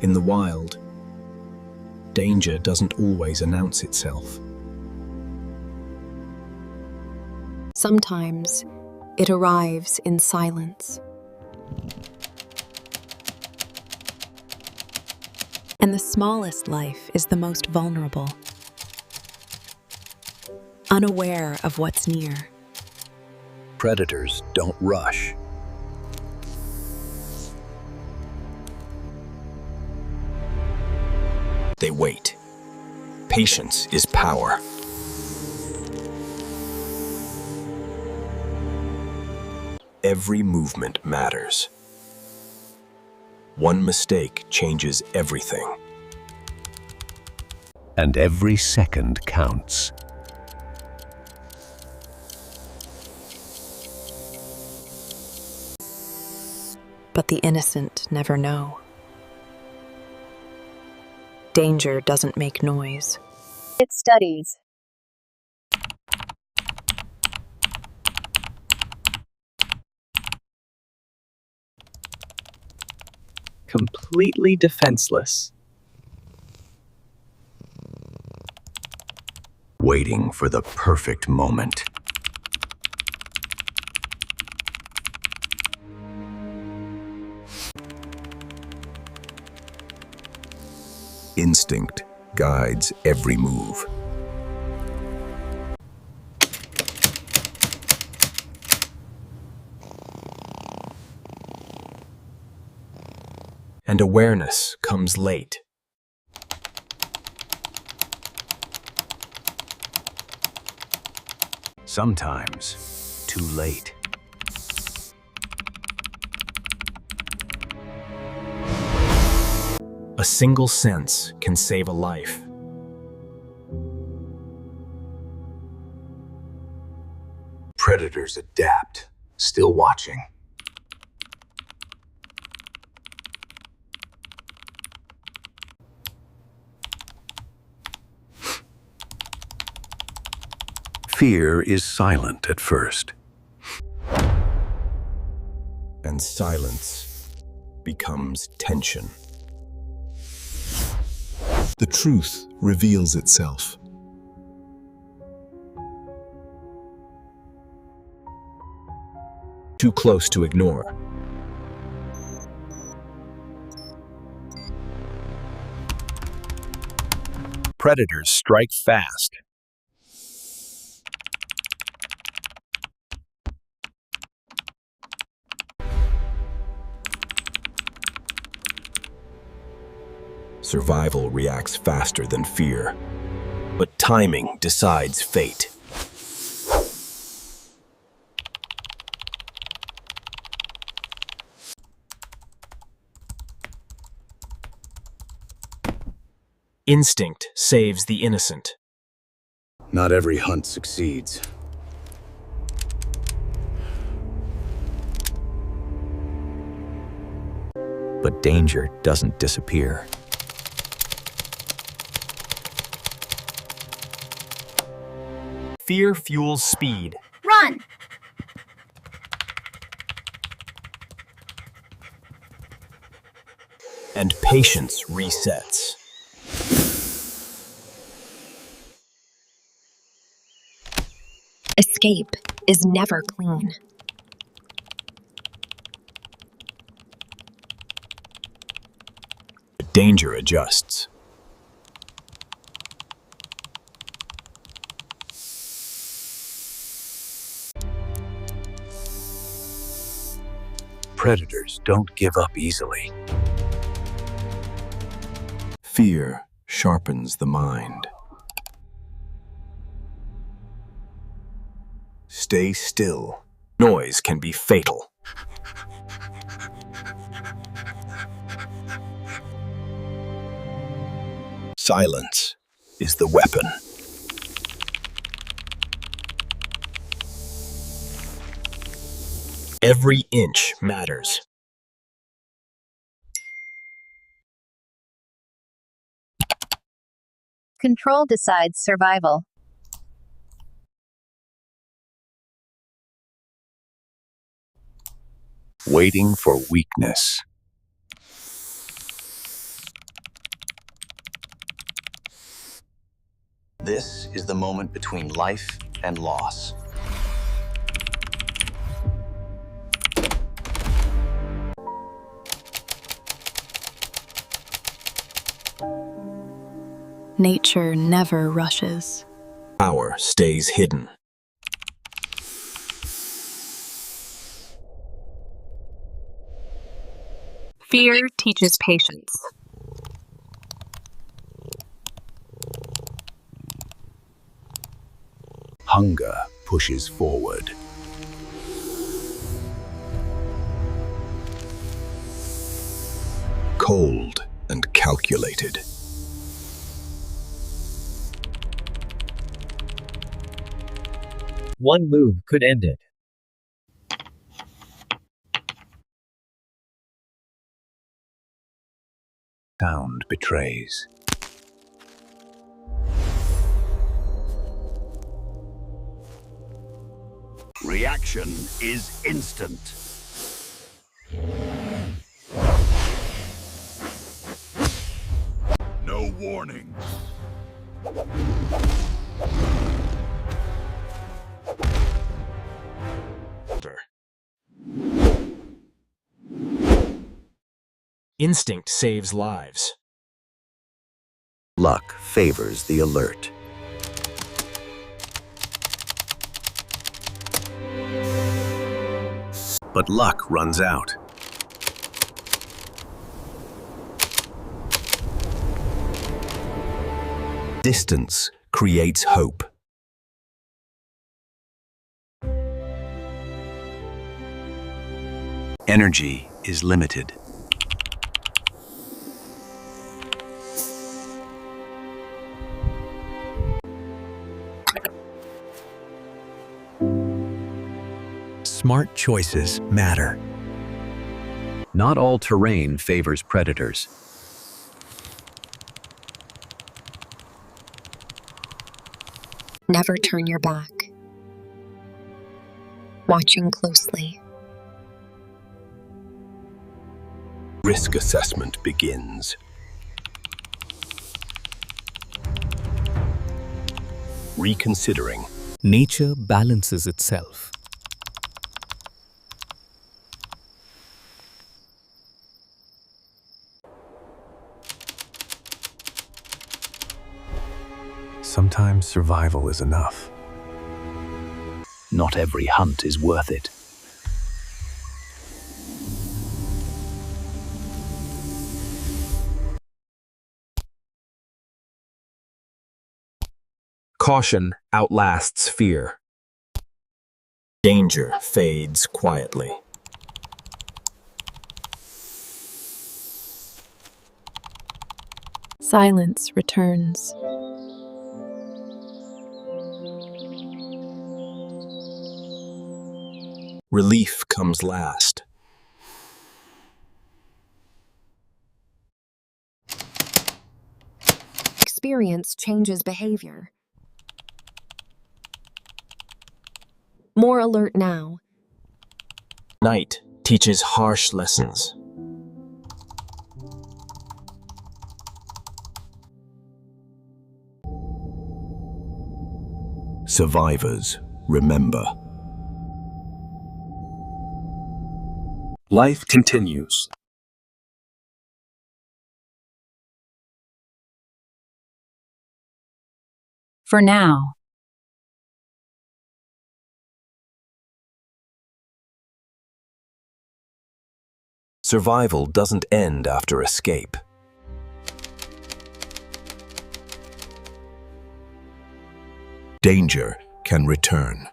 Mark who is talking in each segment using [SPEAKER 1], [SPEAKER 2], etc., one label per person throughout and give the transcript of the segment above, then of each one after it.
[SPEAKER 1] In the wild, danger doesn't always announce itself.
[SPEAKER 2] Sometimes it arrives in silence. And the smallest life is the most vulnerable, unaware of what's near.
[SPEAKER 1] Predators don't rush. They wait. Patience is power. Every movement matters. One mistake changes everything.
[SPEAKER 3] And every second counts.
[SPEAKER 2] But the innocent never know. Danger doesn't make noise.
[SPEAKER 4] It studies.
[SPEAKER 5] Completely defenseless.
[SPEAKER 3] Waiting for the perfect moment.
[SPEAKER 1] Instinct guides every move. And awareness comes late.
[SPEAKER 3] Sometimes too late.
[SPEAKER 1] A single sense can save a life.
[SPEAKER 3] Predators adapt, still watching. Fear is silent at first.
[SPEAKER 1] And silence becomes tension. The truth reveals itself. Too close to ignore. Predators strike fast. Survival reacts faster than fear, but timing decides fate. Instinct saves the innocent.
[SPEAKER 3] Not every hunt succeeds.
[SPEAKER 1] But danger doesn't disappear. Fear fuels speed.
[SPEAKER 4] Run!
[SPEAKER 1] And patience resets.
[SPEAKER 2] Escape is never clean.
[SPEAKER 1] Danger adjusts.
[SPEAKER 3] Predators don't give up easily.
[SPEAKER 1] Fear sharpens the mind. Stay still. Noise can be fatal. Silence is the weapon. Every inch matters.
[SPEAKER 4] Control decides survival.
[SPEAKER 3] Waiting for weakness. This is the moment between life and loss.
[SPEAKER 2] Nature never rushes.
[SPEAKER 1] Power stays hidden.
[SPEAKER 2] Fear teaches patience.
[SPEAKER 3] Hunger pushes forward.
[SPEAKER 1] Cold and calculated.
[SPEAKER 5] One move could end it.
[SPEAKER 3] Sound betrays. Reaction is instant. No warning.
[SPEAKER 1] Instinct saves lives.
[SPEAKER 3] Luck favors the alert. But luck runs out. Distance creates hope. Energy is limited. Smart choices matter. Not all terrain favors predators.
[SPEAKER 2] Never turn your back. Watching closely.
[SPEAKER 1] Risk assessment begins. Reconsidering.
[SPEAKER 6] Nature balances itself.
[SPEAKER 3] Sometimes survival is enough. Not every hunt is worth it.
[SPEAKER 1] Caution outlasts fear. Danger fades quietly.
[SPEAKER 2] Silence returns.
[SPEAKER 1] Relief comes last.
[SPEAKER 7] Experience changes behavior. More alert now.
[SPEAKER 1] Night teaches harsh lessons. Survivors remember. Life continues.
[SPEAKER 2] For now.
[SPEAKER 1] Survival doesn't end after escape. Danger can return.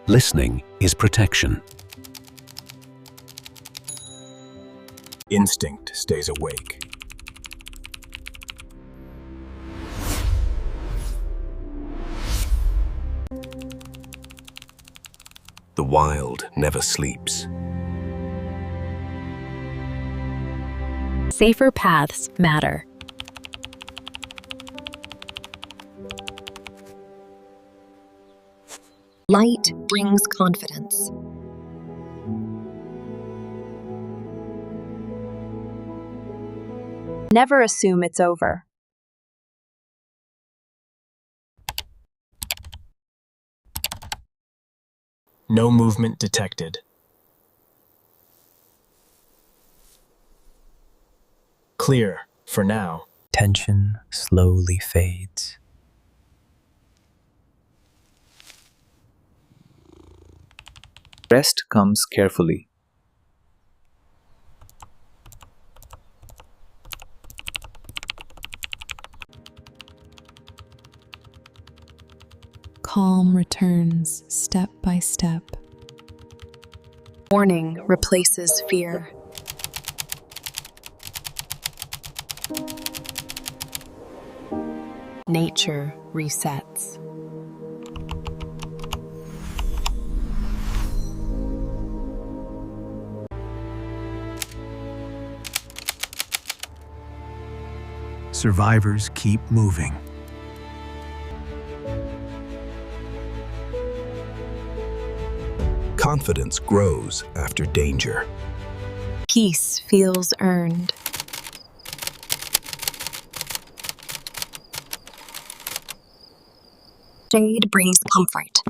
[SPEAKER 3] Listening is protection.
[SPEAKER 1] Instinct stays awake. The wild never sleeps.
[SPEAKER 2] Safer paths matter.
[SPEAKER 7] Light brings confidence. Never assume it's over.
[SPEAKER 1] No movement detected. Clear, for now.
[SPEAKER 6] Tension slowly fades.
[SPEAKER 3] Rest comes carefully.
[SPEAKER 2] Calm returns step by step.
[SPEAKER 7] Warning replaces fear. Nature resets.
[SPEAKER 3] Survivors keep moving.
[SPEAKER 1] Confidence grows after danger.
[SPEAKER 7] Peace feels earned. Shade brings comfort.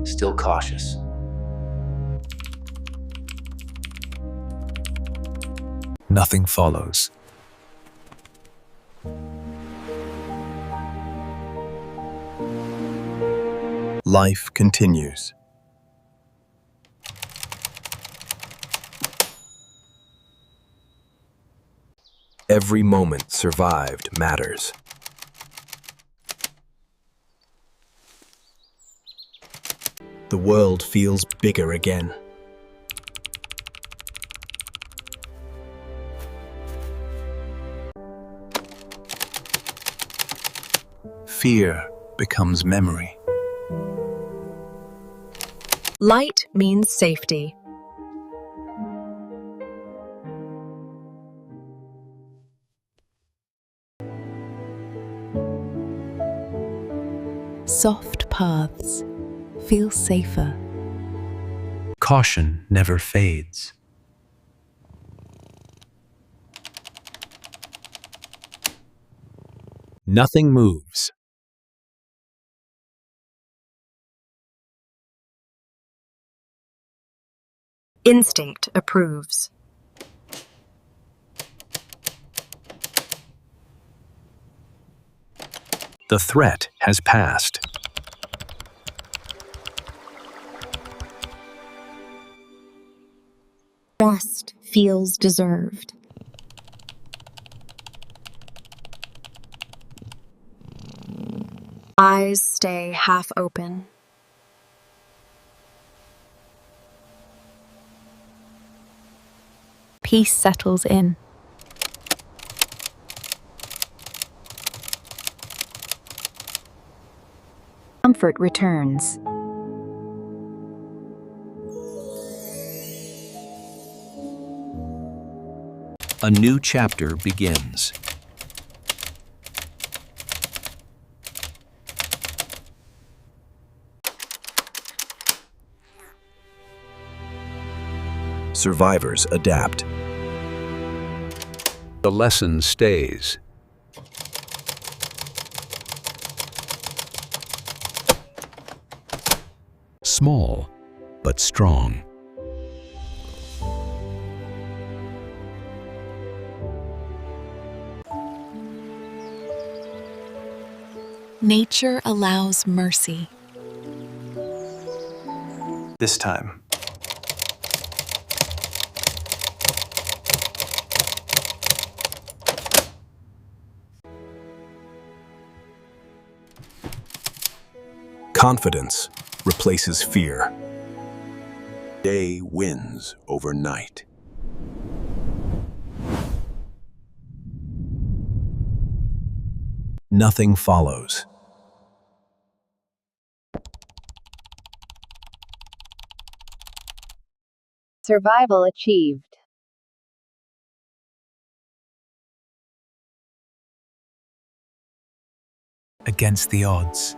[SPEAKER 3] Still cautious. Nothing follows.
[SPEAKER 1] Life continues. Every moment survived matters. The world feels bigger again.
[SPEAKER 3] Fear becomes memory.
[SPEAKER 7] Light means safety.
[SPEAKER 2] Soft paths feel safer.
[SPEAKER 3] Caution never fades. Nothing moves.
[SPEAKER 7] Instinct approves.
[SPEAKER 3] The threat has passed.
[SPEAKER 7] Rest feels deserved. Eyes stay half open.
[SPEAKER 2] Peace settles in.
[SPEAKER 4] Comfort returns.
[SPEAKER 3] A new chapter begins.
[SPEAKER 1] Survivors adapt.
[SPEAKER 3] The lesson stays. Small, but strong.
[SPEAKER 2] Nature allows mercy.
[SPEAKER 3] This time.
[SPEAKER 1] Confidence replaces fear. Day wins over night. Nothing follows.
[SPEAKER 4] Survival achieved.
[SPEAKER 6] Against the odds.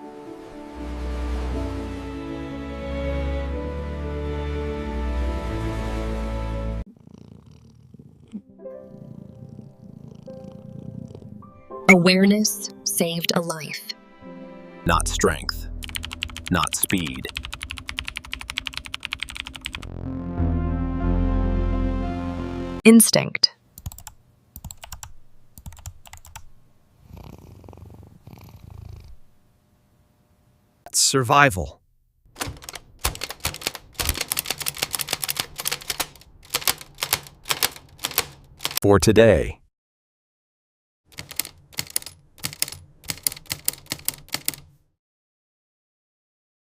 [SPEAKER 7] Awareness saved a life.
[SPEAKER 3] Not strength, not speed.
[SPEAKER 7] Instinct.
[SPEAKER 8] Survival.
[SPEAKER 3] For today.